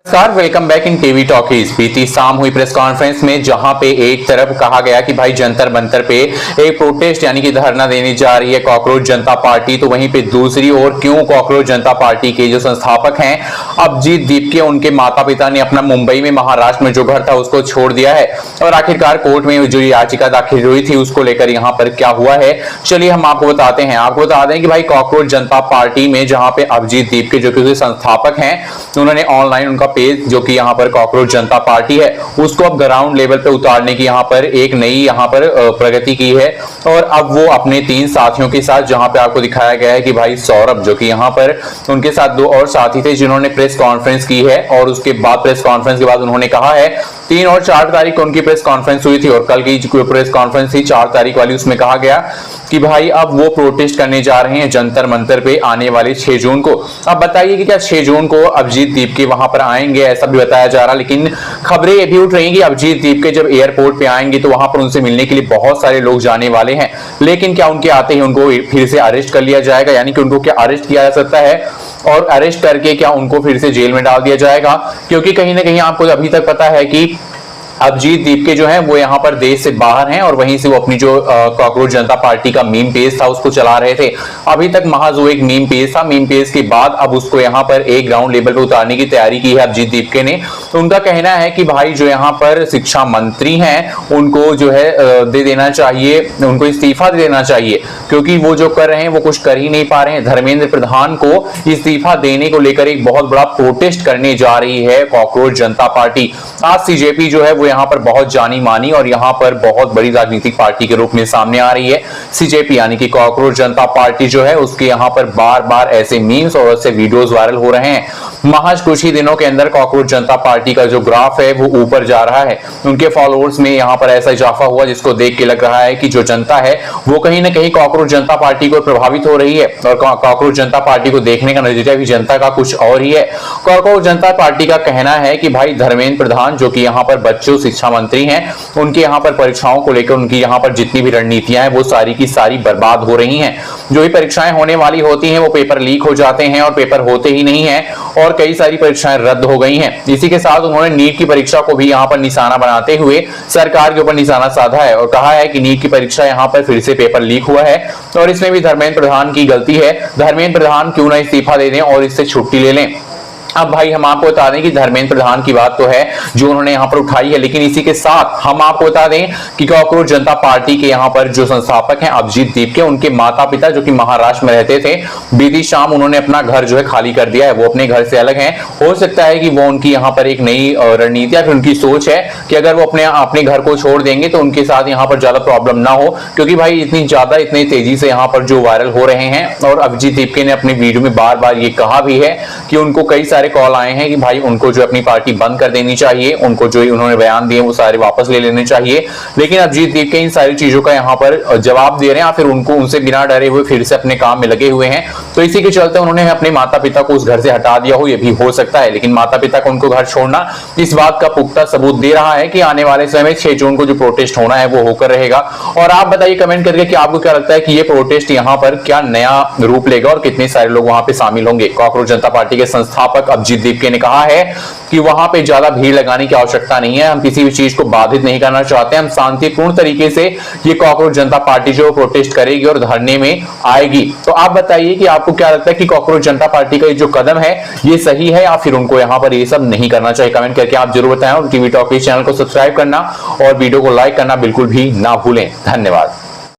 Sir welcome back in TV talkies. बीती शाम हुई प्रेस कॉन्फ्रेंस में जहां पे एक तरफ कहा गया कि भाई जंतर मंतर पे एक प्रोटेस्ट यानी कि धरना देने जा रही है कॉकरोच जनता पार्टी, तो वहीं पे दूसरी ओर क्यों कॉकरोच जनता पार्टी के जो संस्थापक हैं अभिजीत दीपके, उनके माता पिता ने अपना मुंबई में महाराष्ट्र में जो घर था उसको छोड़ दिया है और आखिरकार कोर्ट में जो याचिका दाखिल हुई थी उसको लेकर यहाँ पर क्या हुआ है, चलिए हम आपको बताते हैं। आपको बता दें कि भाई कॉकरोच जनता पार्टी में जहां पे अभिजीत दीपके जो कि संस्थापक हैं, उन्होंने ऑनलाइन उनका पेज जो कि यहाँ पर कॉकरोच जनता पार्टी है उसको अब ग्राउंड लेवल पे उतारने की यहाँ पर एक नई यहाँ पर प्रगति की है और अब वो अपने 3 साथियों के साथ, जहां पे आपको दिखाया गया है कि भाई सौरभ जो कि यहाँ पर उनके साथ 2 और साथी थे जिन्होंने प्रेस कॉन्फ्रेंस की है और उसके बाद प्रेस कॉन्फ्रेंस के बाद उन्होंने कहा है 3 और 4 तारीख को उनकी प्रेस कॉन्फ्रेंस हुई थी और कल की जो प्रेस कॉन्फ्रेंस थी 4 तारीख वाली, उसमें कहा गया कि भाई अब वो प्रोटेस्ट करने जा रहे हैं जंतर मंतर पे आने वाले 6 जून को। अब बताइए कि क्या 6 जून को अभिजीत दीपके वहां पर आएंगे, ऐसा भी बताया जा रहा, लेकिन खबरें ये भी उठ रही हैं कि अभिजीत दीपके जब एयरपोर्ट पे आएंगे तो वहां पर उनसे मिलने के लिए बहुत सारे लोग जाने वाले हैं, लेकिन क्या उनके आते ही उनको फिर से अरेस्ट कर लिया जाएगा, यानी कि उनको क्या अरेस्ट किया जा सकता है और अरेस्ट करके क्या उनको फिर से जेल में डाल दिया जाएगा? क्योंकि कहीं ना कहीं आपको अभी तक पता है कि अभिजीत दीपके जो है वो यहाँ पर देश से बाहर हैं और वहीं से वो अपनी जो कॉकरोच जनता पार्टी का मीम पेज था उसको चला रहे थे। अभी तक महज वो एक मीम पेज था, मीम पेज के बाद अब उसको यहाँ पर एक ग्राउंड लेवल पे उतारने की तैयारी की है अभिजीत दीपके ने। तो उनका कहना है कि भाई जो यहाँ पर शिक्षा मंत्री हैं उनको जो है दे देना चाहिए, उनको इस्तीफा दे देना चाहिए, क्योंकि वो जो कर रहे हैं वो कुछ कर ही नहीं पा रहे हैं। धर्मेंद्र प्रधान को इस्तीफा देने को लेकर एक बहुत बड़ा प्रोटेस्ट करने जा रही है कॉकरोच जनता पार्टी। आज सीजेपी जो है वो यहाँ पर बहुत जानी मानी और यहाँ पर बहुत बड़ी राजनीतिक पार्टी के रूप में सामने आ रही है। सीजेपी यानी कि कॉकरोच जनता पार्टी जो है उसके यहाँ पर बार बार ऐसे मीम्स और ऐसे वीडियोस वायरल हो रहे हैं। महज कुछ ही दिनों के अंदर कॉकरोच जनता पार्टी का जो ग्राफ है वो ऊपर जा रहा है, उनके फॉलोअर्स में यहाँ पर ऐसा इजाफा हुआ जिसको देख के लग रहा है कि जो जनता है वो कहीं ना कहीं कॉकरोच जनता पार्टी को प्रभावित हो रही है और कॉकरोच जनता पार्टी को देखने का नतीजा भी जनता का कुछ और ही है। कॉकरोच जनता पार्टी का कहना है कि भाई धर्मेंद्र प्रधान जो कि यहाँ पर बच्चों शिक्षा मंत्री हैं, उनके यहाँ पर परीक्षाओं को लेकर उनकी यहाँ पर जितनी भी रणनीतियां हैं वो सारी की सारी बर्बाद हो रही हैं। जो ही परीक्षाएं होने वाली होती हैं वो पेपर लीक हो जाते हैं और पेपर होते ही नहीं है और कई सारी परीक्षाएं रद्द हो गई हैं। इसी के साथ उन्होंने नीट की परीक्षा को भी यहाँ पर निशाना बनाते हुए सरकार के ऊपर निशाना साधा है और कहा है कि नीट की परीक्षा यहाँ पर फिर से पेपर लीक हुआ है और इसमें भी धर्मेंद्र प्रधान की गलती है। धर्मेंद्र प्रधान क्यों ना इस्तीफा दे दें और इससे छुट्टी ले लें। अब भाई हम आपको बता दें कि धर्मेंद्र प्रधान की बात तो है जो उन्होंने यहाँ पर उठाई है, लेकिन इसी के साथ हम आपको बता दें कि कॉकरोच जनता पार्टी के यहाँ पर जो संस्थापक हैं अभिजीत दीपके, उनके माता पिता जो कि महाराष्ट्र में रहते थे, बीती शाम उन्होंने अपना घर जो है खाली कर दिया है, वो अपने घर से अलग हैं। हो सकता है कि वो उनकी यहाँ पर एक नई रणनीति या फिर उनकी सोच है कि अगर वो अपने घर को छोड़ देंगे तो उनके साथ यहाँ पर ज्यादा प्रॉब्लम ना हो, क्योंकि भाई इतनी तेजी से यहाँ पर जो वायरल हो रहे हैं। और अभिजीत दीपके ने अपने वीडियो में बार बार ये कहा भी है कि उनको कई सारे कॉल आए हैं कि भाई उनको जो अपनी पार्टी बंद कर देनी चाहिए, उनको जो उन्होंने बयान दिए वो सारे वापस ले लेने चाहिए। लेकिन अभिजीत दीपके इन सारी चीजों का यहाँ पर जवाब दे रहे हैं, फिर उनको उनसे बिना डरे हुए फिर से अपने काम में लगे हुए हैं। तो इसी के चलते उन्होंने अपने माता पिता को उस घर से हटा दिया हो, ये भी हो सकता है। लेकिन माता पिता को उनको घर छोड़ना इस बात का पुख्ता सबूत दे रहा है कि आने वाले समय में 6 जून को जो प्रोटेस्ट होना है वो होकर रहेगा। और आप बताइए कमेंट करके कि आपको क्या लगता है कि ये प्रोटेस्ट यहाँ पर क्या नया रूप लेगा और कितने सारे लोग वहां पे शामिल होंगे। कॉकरोच जनता पार्टी के संस्थापक अभिजीत दीपके ने कहा है कि वहां पे ज्यादा भीड़ लगाने की आवश्यकता नहीं है, हम किसी भी चीज को बाधित नहीं करना चाहते, हम शांतिपूर्ण तरीके से ये कॉकरोच जनता पार्टी जो प्रोटेस्ट करेगी और धरने में आएगी। तो आप बताइए कि आपको क्या लगता है कि कॉकरोच जनता पार्टी का ये जो कदम है ये सही है या फिर उनको यहाँ पर ये सब नहीं करना चाहिए। कमेंट करके आप जरूर बताएं और टीवी टॉकीज चैनल को सब्सक्राइब करना और वीडियो को लाइक करना बिल्कुल भी ना भूलें। धन्यवाद।